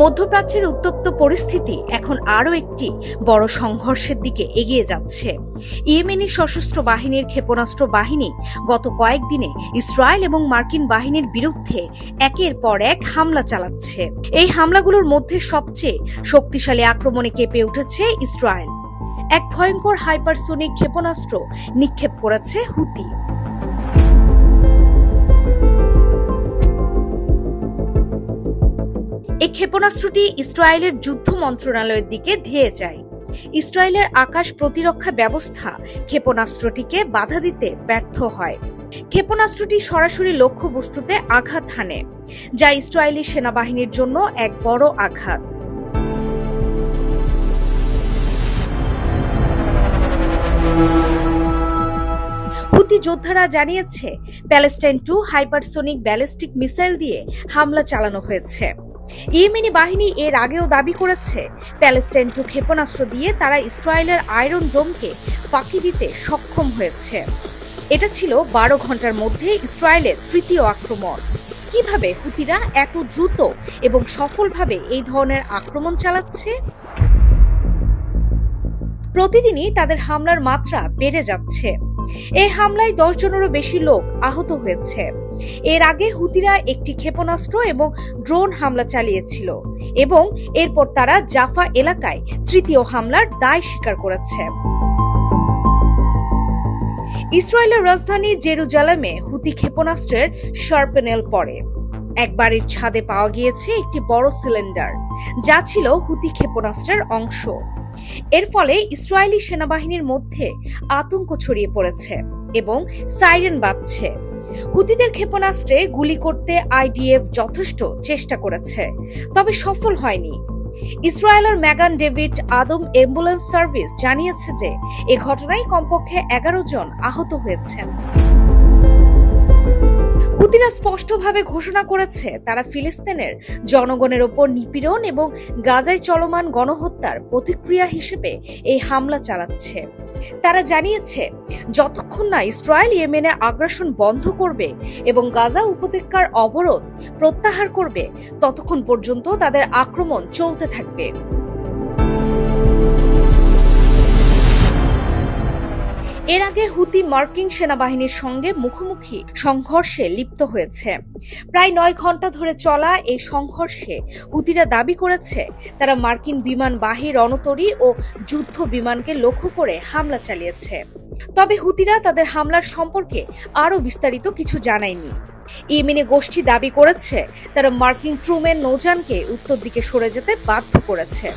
মধ্যপ্রাচ্যের উত্তপ্ত পরিস্থিতি এখন আরও একটি বড় সংঘর্ষের দিকে এগিয়ে যাচ্ছে। ইয়েমেনি সশস্ত্র বাহিনীর ক্ষেপণাস্ত্র বাহিনী গত কয়েকদিনে ইসরায়েল এবং মার্কিন বাহিনীর বিরুদ্ধে একের পর এক হামলা চালাচ্ছে। এই হামলাগুলোর মধ্যে সবচেয়ে শক্তিশালী আক্রমণে কেঁপে উঠেছে ইসরায়েল। এক ভয়ঙ্কর হাইপারসোনিক ক্ষেপণাস্ত্র নিক্ষেপ করেছে হুতি। এই ক্ষেপণাস্ত্রটি ইসরায়েলের যুদ্ধ মন্ত্রণালয়ের দিকে ধেয়ে যায়। ইসরায়েলের আকাশ প্রতিরক্ষা ব্যবস্থা ক্ষেপণাস্ত্রটিকে বাধা দিতে ব্যর্থ হয়। ক্ষেপণাস্ত্রটি সরাসরি লক্ষ্যবস্তুতে আঘাত হানে, যা ইসরায়েলি সেনাবাহিনীর জন্য এক বড় আঘাত। হুতি যোদ্ধারা জানিয়েছে, প্যালেস্টাইন 2 হাইপারসোনিক ব্যালিস্টিক মিসাইল দিয়ে হামলা চালানো হয়েছে। ইয়েমেনি বাহিনী এর আগেও দাবি করেছে, প্যালেস্টাইন 2 ক্ষেপণাস্ত্র দিয়ে তারা ইসরায়েলের আয়রন ডোমকে ফাঁকি দিতে সক্ষম হয়েছে। এটা ছিল 12 ঘন্টার মধ্যে ইসরায়েলের তৃতীয় আক্রমণ। কিভাবে হুতিরা এত দ্রুত এবং সফলভাবে এই ধরনের আক্রমণ চালাচ্ছে? প্রতিদিনই তাদের হামলার মাত্রা বেড়ে যাচ্ছে। এই হামলায় 10 জনেরও বেশি লোক আহত হয়েছে। এর আগে হুতিরা একটি ক্ষেপণাস্ত্র এবং ড্রোন হামলা চালিয়েছিল এবং এরপর তারা জাফা এলাকায় তৃতীয় হামলার দায় স্বীকার করেছে। ইসরায়েলের রাজধানী জেরুজালেমে হুতি ক্ষেপণাস্ত্রের শার্পেনেল পড়ে। এক বাড়ির ছাদে পাওয়া গিয়েছে একটি বড় সিলিন্ডার, যা ছিল হুতি ক্ষেপণাস্ত্রের অংশ। এর ফলে ইসরায়েলি সেনাবাহিনীর মধ্যে আতঙ্ক ছড়িয়ে পড়েছে এবং সাইরেন বাজছে। হুতিদের ক্ষেপণাস্ত্রে গুলি করতে আইডিএফ যথেষ্ট চেষ্টা করেছে, তবে সফল হয়নি। ইসরায়েলের ম্যাগান ডেভিড আদম অ্যাম্বুলেন্স সার্ভিস জানিয়েছে যে এ ঘটনায় কমপক্ষে 11 জন আহত হয়েছেন। হুতিরা স্পষ্টভাবে ঘোষণা করেছে, তারা ফিলিস্তিনের জনগণের ওপর নিপীড়ন এবং গাজায় চলমান গণহত্যার প্রতিক্রিয়া হিসেবে এই হামলা চালাচ্ছে। তারা জানিয়েছে, যতক্ষণ না ইসরায়েল ইয়েমেনে আগ্রাসন বন্ধ করবে এবং গাজা উপত্যকার অবরোধ প্রত্যাহার করবে, ততক্ষণ পর্যন্ত তাদের আক্রমণ চলতে থাকবে। এর আগে হুতি মার্কিন সেনাবাহিনীর সঙ্গে মুখোমুখি সংঘর্ষে লিপ্ত হয়েছে। প্রায় 9 ঘন্টা ধরে চলা এই সংঘর্ষে হুতিরা দাবি করেছে, তারা মার্কিন বিমানবাহী রণতরী ও যুদ্ধ বিমানকে লক্ষ্য করে হামলা চালিয়েছে। তবে হুতিরা তাদের হামলার সম্পর্কে আরও বিস্তারিত কিছু জানায়নি। ইয়েমেনি গোষ্ঠী দাবি করেছে, তারা মার্কিন ট্রুম্যান নৌযানকে উত্তর দিকে সরে যেতে বাধ্য করেছে।